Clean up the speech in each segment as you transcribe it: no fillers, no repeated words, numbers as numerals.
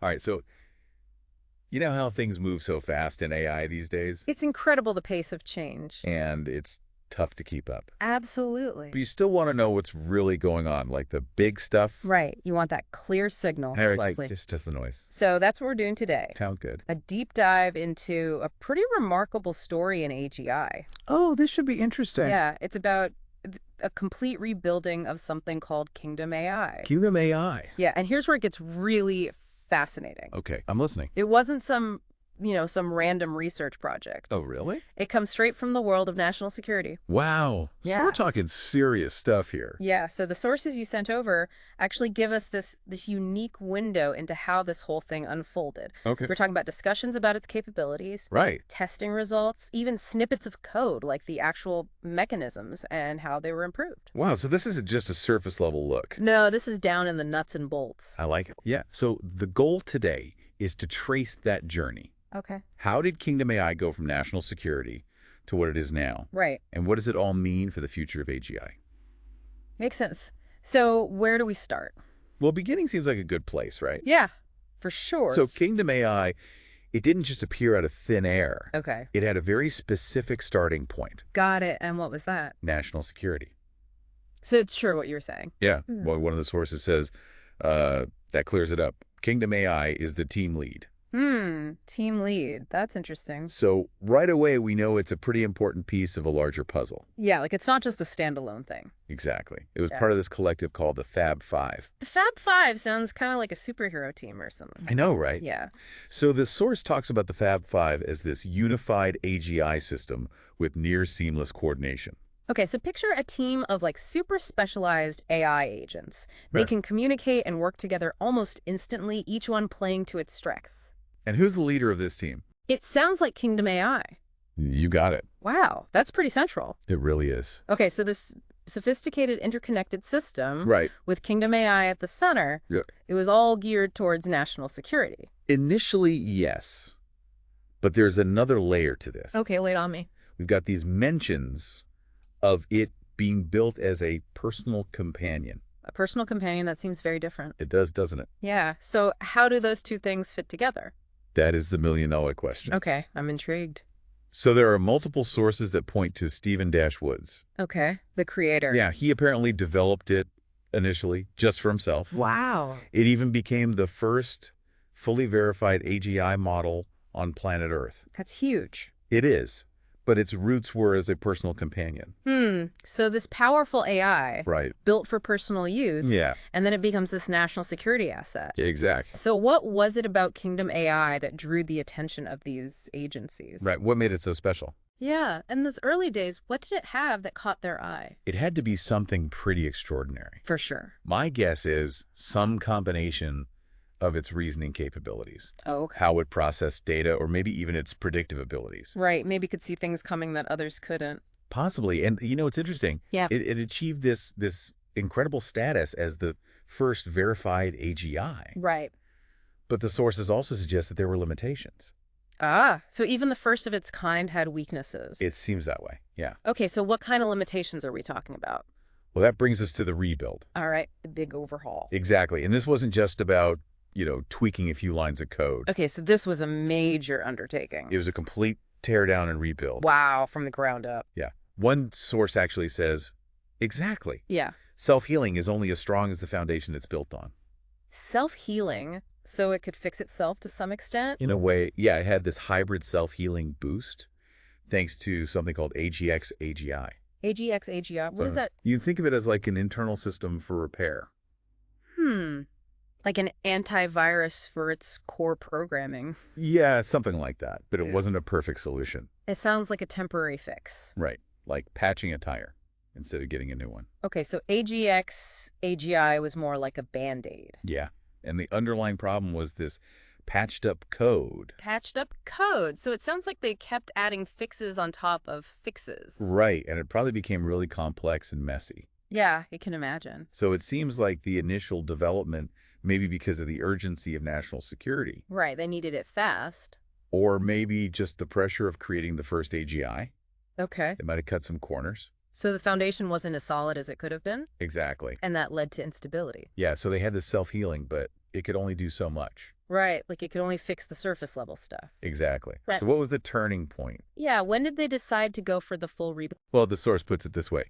All right, so you know how things move so fast in AI these days? It's incredible the pace of change. And it's tough to keep up. But Absolutely. you still want to know what's really going on, like the big stuff. Right. You want that clear signal. Like, just the noise. So that's what we're doing today. Sounds good. A deep dive into a pretty remarkable story in AGI. Oh, this should be interesting. Yeah, it's about a complete rebuilding of something called Kingdom AI. Kingdom AI. Yeah, and here's where it gets really fascinating. Okay, I'm listening. It wasn't some random research project. Oh, really? It comes straight from the world of national security. Wow. So Yeah. we're talking serious stuff here. Yeah, so the sources you sent over actually give us this unique window into how this whole thing unfolded. Okay. We're talking about discussions about its capabilities, Right. testing results, even snippets of code like the actual mechanisms and how they were improved. Wow, so this isn't just a surface level look. No, this is down in the nuts and bolts. I like it. Yeah, so the goal today is to trace that journey. Okay. How did Kingdom AI go from national security to what it is now? Right. And what does it all mean for the future of AGI? Makes sense. So where do we start? Well, beginning seems like a good place, right? Yeah, for sure. So Kingdom AI, it didn't just appear out of thin air. Okay. It had a very specific starting point, Got it. And what was that? national security. So it's true what you were saying. Yeah, well, one of the sources says that clears it up. Kingdom AI is the team lead. Team lead. That's interesting. So right away, we know it's a pretty important piece of a larger puzzle. Yeah, like it's not just a standalone thing. Exactly. It was Yeah. part of this collective called the Fab Five. The Fab Five sounds kind of like a superhero team or something. I know, right? Yeah. So the source talks about the Fab Five as this unified AGI system with near seamless coordination. Okay, so picture a team of like super specialized AI agents. They Right. can communicate and work together almost instantly, each one playing to its strengths. And who's the leader of this team? It sounds like Kingdom AI. You got it. Wow, that's pretty central. It really is. Okay, so this sophisticated interconnected system Right. with Kingdom AI at the center, Yeah. it was all geared towards national security. Initially, yes. But there's another layer to this. Okay, lay it on me. We've got these mentions of it being built as a personal companion. A personal companion, that seems very different. It does, doesn't it? Yeah, so how do those two things fit together? That is the million-dollar question. Okay, I'm intrigued. So there are multiple sources that point to Stephen Dash Woods. Okay, the creator. Yeah, he apparently developed it initially just for himself. Wow. It even became the first fully verified AGI model on planet Earth. That's huge. It is, but its roots were as a personal companion. So this powerful AI Right. built for personal use, Yeah, and then it becomes this national security asset. exactly. So what was it about Kingdom AI that drew the attention of these agencies? Right. What made it so special? Yeah, in those early days, what did it have that caught their eye? It had to be something pretty extraordinary. For sure. My guess is some combination of its reasoning capabilities, Okay. how it processed data, or maybe even its predictive abilities. Right, maybe could see things coming that others couldn't. Possibly. And you know, it's interesting. Yeah. It achieved this incredible status as the first verified AGI. Right. But the sources also suggest that there were limitations. Ah, so even the first of its kind had weaknesses. It seems that way. Yeah. Okay, so what kind of limitations are we talking about? Well, that brings us to the rebuild. All right, the big overhaul. Exactly. And this wasn't just about, tweaking a few lines of code. Okay, so this was a major undertaking. It was a complete tear down and rebuild. Wow, from the ground up. Yeah. One source actually says, exactly. Yeah. Self-healing is only as strong as the foundation it's built on. Self-healing, so it could fix itself to some extent? In a way, yeah, it had this hybrid self-healing boost thanks to something called AGX AGI. AGX, AGI, what is So that? You think of it as like an internal system for repair. Like an antivirus for its core programming. Yeah, something like that. But it Yeah. wasn't a perfect solution. It sounds like a temporary fix. Right. Like patching a tire instead of getting a new one. Okay, so AGX, AGI was more like a Band-Aid. Yeah. And the underlying problem was this patched up code. Patched up code. So it sounds like they kept adding fixes on top of fixes. Right. And it probably became really complex and messy. Yeah, you can imagine. So it seems like the initial development, maybe because of the urgency of national security, Right, they needed it fast. or maybe just the pressure of creating the first AGI, Okay. it might have cut some corners. So the foundation wasn't as solid as it could have been, Exactly. and that led to instability. Yeah, so they had this self-healing, but it could only do so much. Right, like it could only fix the surface level stuff. Exactly. Right. So what was the turning point? Yeah, when did they decide to go for the full rebuild? Well, the source puts it this way.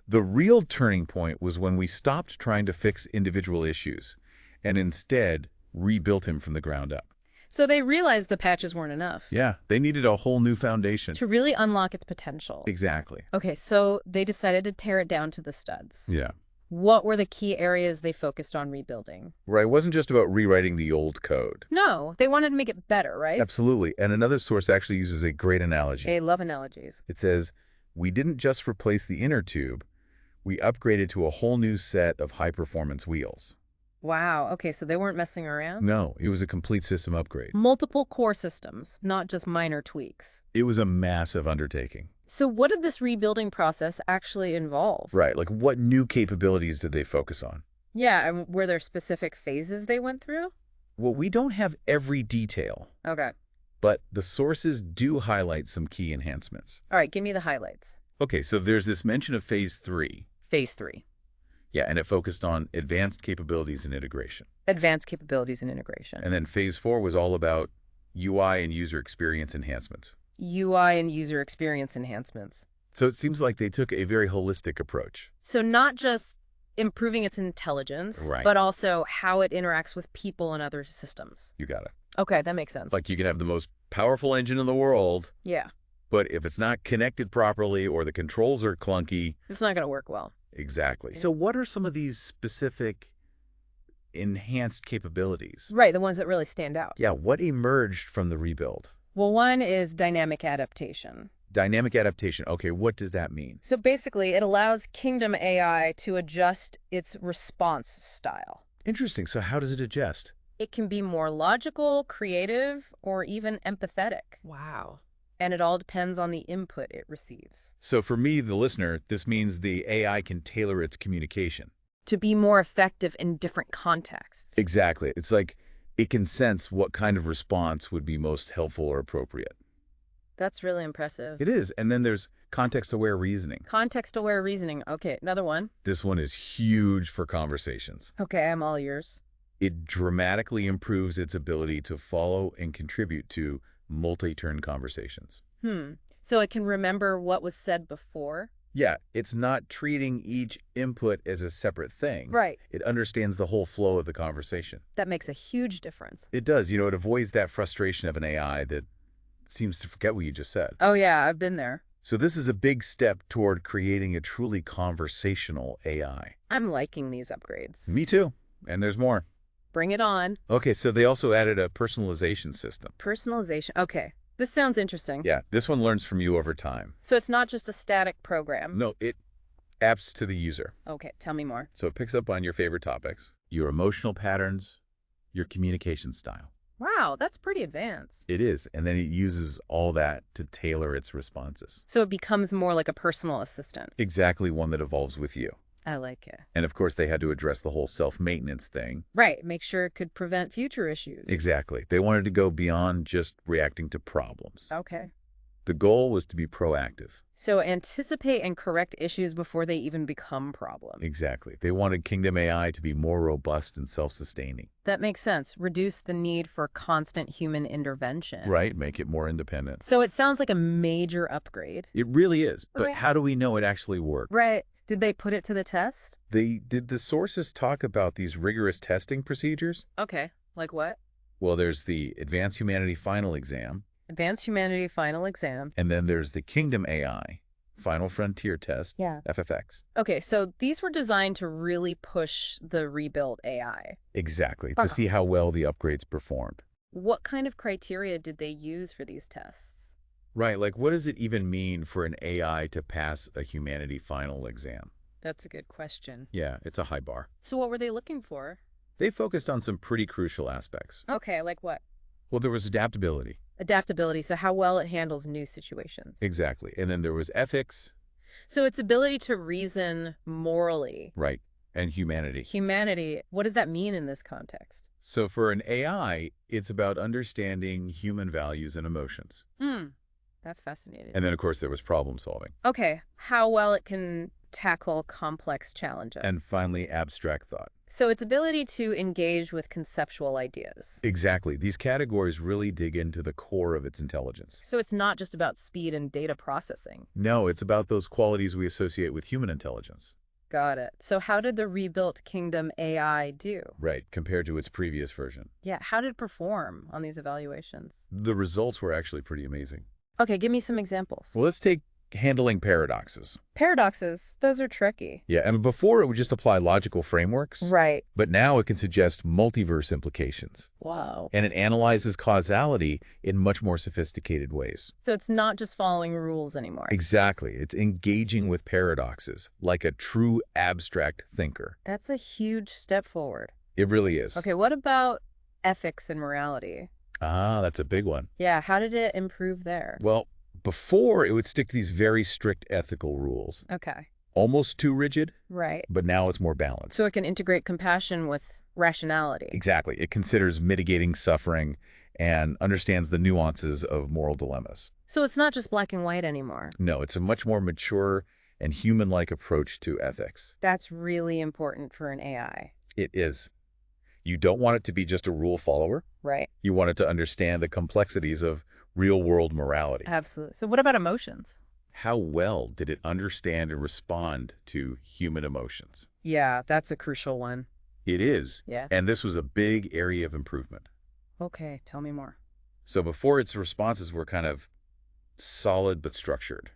The real turning point was when we stopped trying to fix individual issues and instead rebuilt him from the ground up. So they realized the patches weren't enough Yeah, they needed a whole new foundation. to really unlock its potential. Exactly. Okay, so they decided to tear it down to the studs. Yeah. What were the key areas they focused on rebuilding? Right. It wasn't just about rewriting the old code. No, they wanted to make it better, right? Absolutely. And another source actually uses a great analogy. I love analogies. It says, we didn't just replace the inner tube, we upgraded to a whole new set of high-performance wheels. Wow, okay, so they weren't messing around? No, it was a complete system upgrade. Multiple core systems, not just minor tweaks. It was a massive undertaking. So what did this rebuilding process actually involve? Right, like what new capabilities did they focus on? Yeah, and were there specific phases they went through? Well, we don't have every detail, Okay. but the sources do highlight some key enhancements. All right, give me the highlights. Okay, so there's this mention of Phase 3. Phase 3. Yeah, and it focused on advanced capabilities and integration. Advanced capabilities and integration. And then Phase 4 was all about UI and user experience enhancements. UI and user experience enhancements. So it seems like they took a very holistic approach. So not just improving its intelligence, Right. but also how it interacts with people and other systems. You got it. Okay, that makes sense. Like you can have the most powerful engine in the world, Yeah, but if it's not connected properly or the controls are clunky, it's not going to work well. exactly. So what are some of these specific enhanced capabilities? Right, the ones that really stand out. Yeah, what emerged from the rebuild? Well, one is dynamic adaptation. Dynamic adaptation. Okay, what does that mean? So basically, it allows Kingdom AI to adjust its response style. Interesting. So how does it adjust? It can be more logical, creative, or even empathetic. Wow. And it all depends on the input it receives. So for me, the listener, this means the AI can tailor its communication. To be more effective in different contexts. Exactly. It's like it can sense what kind of response would be most helpful or appropriate. That's really impressive. It is. And then there's context-aware reasoning. Context-aware reasoning. Okay, another one. This one is huge for conversations. Okay, I'm all ears. It dramatically improves its ability to follow and contribute to multi-turn conversations. So it can remember what was said before? Yeah, it's not treating each input as a separate thing. Right. It understands the whole flow of the conversation. That makes a huge difference. It does. You know, it avoids that frustration of an AI that seems to forget what you just said. Oh, yeah, I've been there. So this is a big step toward creating a truly conversational AI. I'm liking these upgrades. Me too. And there's more. Bring it on. Okay, so they also added a personalization system. Personalization. Okay, this sounds interesting. Yeah, this one learns from you over time. So it's not just a static program. No, it apps to the user. Okay, tell me more. So it picks up on your favorite topics, your emotional patterns, your communication style. Wow, that's pretty advanced. It is, and then it uses all that to tailor its responses. So it becomes more like a personal assistant. Exactly one that evolves with you. I like it. And of course, they had to address the whole self-maintenance thing. Right, make sure it could prevent future issues. Exactly. They wanted to go beyond just reacting to problems. Okay. The goal was to be proactive. So anticipate and correct issues before they even become problems. Exactly. They wanted Kingdom AI to be more robust and self-sustaining. That makes sense. Reduce the need for constant human intervention. Right? Make it more independent. So it sounds like a major upgrade. It really is. But Right. how do we know it actually works? Right. Did they put it to the test? Did the sources talk about these rigorous testing procedures? Okay. Like what? Well, there's the Advanced Humanity Final Exam, Advanced Humanity Final Exam. and then there's the Kingdom AI Final Frontier Test, Yeah. FFX. Okay, so these were designed to really push the rebuilt AI. Exactly, to see how well the upgrades performed. What kind of criteria did they use for these tests? Right, like what does it even mean for an AI to pass a Humanity Final Exam? That's a good question. Yeah, it's a high bar. So what were they looking for? They focused on some pretty crucial aspects. Okay, like what? Well, there was adaptability. Adaptability, so how well it handles new situations. Exactly. And then there was ethics, So its ability to reason morally. right, and humanity. Humanity, what does that mean in this context? So for an AI, it's about understanding human values and emotions. That's fascinating. And then, of course, there was problem solving. Okay, how well it can tackle complex challenges. And finally, abstract thought. So its ability to engage with conceptual ideas. Exactly. These categories really dig into the core of its intelligence. So it's not just about speed and data processing. No, it's about those qualities we associate with human intelligence. Got it. So how did the rebuilt Kingdom AI do? Right, compared to its previous version. Yeah, how did it perform on these evaluations? The results were actually pretty amazing. Okay, give me some examples. Well, let's take handling paradoxes. Paradoxes, those are tricky. Yeah, and before it would just apply logical frameworks, Right. but now it can suggest multiverse implications. Wow. And it analyzes causality in much more sophisticated ways. So it's not just following rules anymore. Exactly. It's engaging with paradoxes, like a true abstract thinker. That's a huge step forward. It really is. Okay, what about ethics and morality? Ah, that's a big one. Yeah, how did it improve there? Well, before it would stick to these very strict ethical rules, Okay, almost too rigid, right. but now it's more balanced. So it can integrate compassion with rationality. Exactly. It considers mitigating suffering and understands the nuances of moral dilemmas. So it's not just black and white anymore. No, it's a much more mature and human-like approach to ethics. That's really important for an AI, It is. You don't want it to be just a rule follower. right? You want it to understand the complexities of real-world morality. Absolutely. So what about emotions? How well did it understand and respond to human emotions? Yeah, that's a crucial one. It is. Yeah. And this was a big area of improvement. Okay, tell me more. So before, its responses were kind of solid but structured.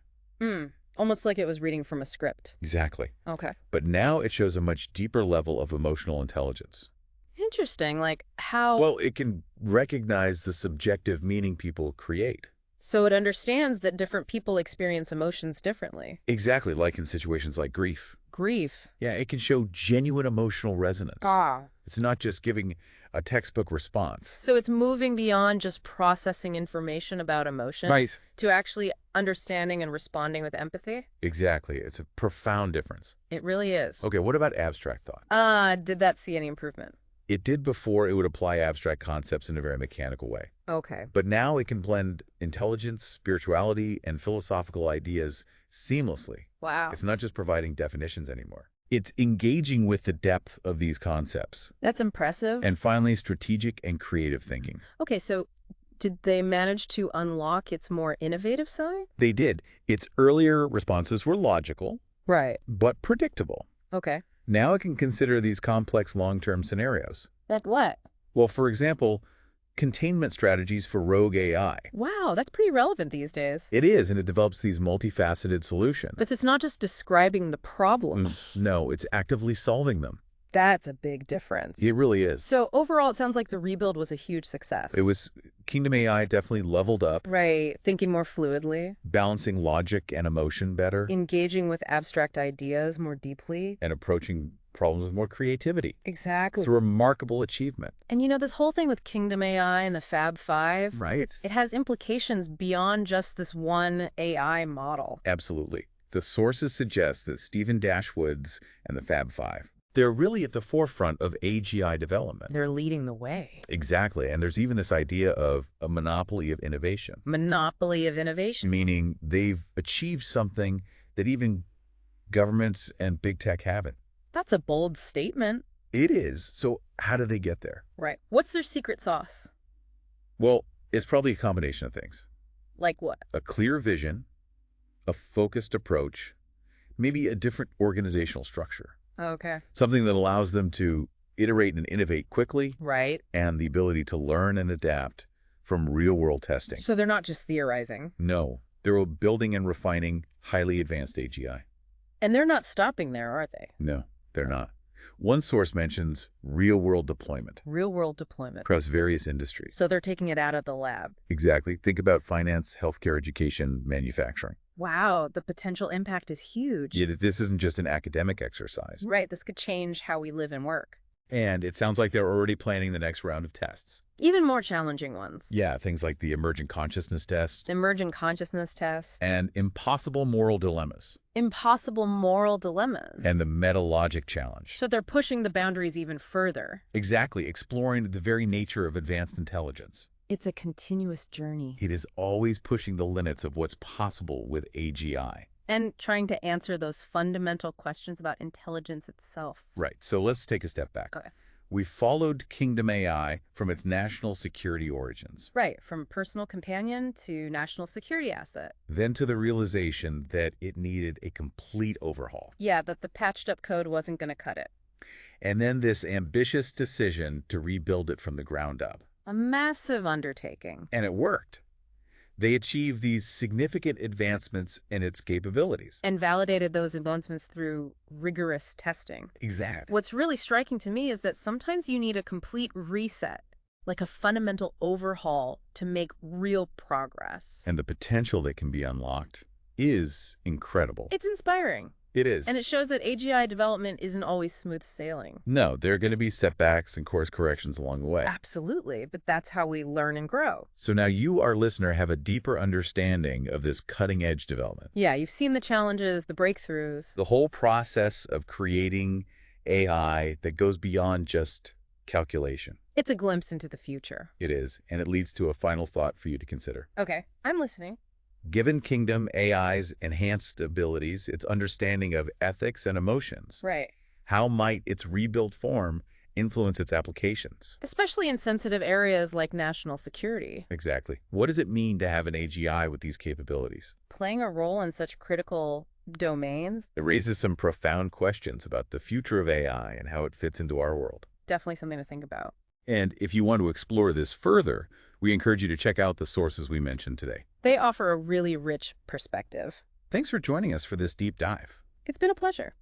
Almost like it was reading from a script. Exactly. Okay. But now it shows a much deeper level of emotional intelligence. Interesting. Like how... Well, it can recognize the subjective meaning people create. So it understands that different people experience emotions differently. Exactly, like in situations like grief. Grief. Yeah, it can show genuine emotional resonance. Ah. It's not just giving a textbook response. So it's moving beyond just processing information about emotion to actually understanding and responding with empathy? Exactly. It's a profound difference. It really is. Okay, what about abstract thought? Did that see any improvement? It did before it would apply abstract concepts in a very mechanical way. Okay. But now it can blend intelligence, spirituality, and philosophical ideas seamlessly. Wow. It's not just providing definitions anymore. It's engaging with the depth of these concepts. That's impressive. And finally, strategic and creative thinking. Okay, so did they manage to unlock its more innovative side? They did. Its earlier responses were logical, Right. but predictable. Okay. Now it can consider these complex long-term scenarios. Like what? Well, for example, containment strategies for rogue AI. Wow, that's pretty relevant these days. It is, and it develops these multifaceted solutions. But it's not just describing the problems. No, it's actively solving them. That's a big difference. It really is. So overall, it sounds like the rebuild was a huge success. Kingdom AI definitely leveled up, Right. Thinking more fluidly, balancing logic and emotion better, engaging with abstract ideas more deeply. and approaching problems with more creativity. Exactly. It's a remarkable achievement. And you know, this whole thing with Kingdom AI and the Fab Five, Right. it has implications beyond just this one AI model. Absolutely. The sources suggest that Stephen Dashwood's and the Fab Five, they're really at the forefront of AGI development. They're leading the way. Exactly. And there's even this idea of a monopoly of innovation, Monopoly of innovation. meaning they've achieved something that even governments and big tech haven't. That's a bold statement. It is. So how do they get there? Right. What's their secret sauce? Well, it's probably a combination of things. Like what? A clear vision, a focused approach, maybe a different organizational structure. Okay. Something that allows them to iterate and innovate quickly, Right. and the ability to learn and adapt from real-world testing. So they're not just theorizing. No, they're building and refining highly advanced AGI. And they're not stopping there, are they? No, they're not. One source mentions real-world deployment Real world deployment. across various industries. So they're taking it out of the lab. Exactly. Think about finance, healthcare, education, manufacturing. Wow, the potential impact is huge. Yet this isn't just an academic exercise. Right, this could change how we live and work. And it sounds like they're already planning the next round of tests. Even more challenging ones. Yeah, things like the emergent consciousness test Emergent consciousness test. and impossible moral dilemmas Impossible moral dilemmas. and the meta-logic challenge. So they're pushing the boundaries even further. Exactly, exploring the very nature of advanced intelligence. It's a continuous journey. It is always pushing the limits of what's possible with AGI. And trying to answer those fundamental questions about intelligence itself. Right. So let's take a step back. Okay. We followed Kingdom AI from its national security origins, Right, from personal companion to national security asset. then to the realization that it needed a complete overhaul, Yeah, that the patched up code wasn't going to cut it. and then this ambitious decision to rebuild it from the ground up. A massive undertaking. And it worked. They achieved these significant advancements in its capabilities. And validated those advancements through rigorous testing. Exactly. What's really striking to me is that sometimes you need a complete reset, like a fundamental overhaul to make real progress. And the potential that can be unlocked is incredible. It's inspiring. It is. And it shows that AGI development isn't always smooth sailing. No, there are going to be setbacks and course corrections along the way. Absolutely, but that's how we learn and grow. So now you, our listener, have a deeper understanding of this cutting-edge development. Yeah, you've seen the challenges, the breakthroughs. The whole process of creating AI that goes beyond just calculation. It's a glimpse into the future. It is, and it leads to a final thought for you to consider. Okay, I'm listening. Given Kingdom AI's enhanced abilities, its understanding of ethics and emotions, Right. how might its rebuilt form influence its applications? Especially in sensitive areas like national security. Exactly. What does it mean to have an AGI with these capabilities? Playing a role in such critical domains, It raises some profound questions about the future of AI and how it fits into our world. definitely something to think about. And if you want to explore this further, we encourage you to check out the sources we mentioned today. They offer a really rich perspective. Thanks for joining us for this deep dive. It's been a pleasure.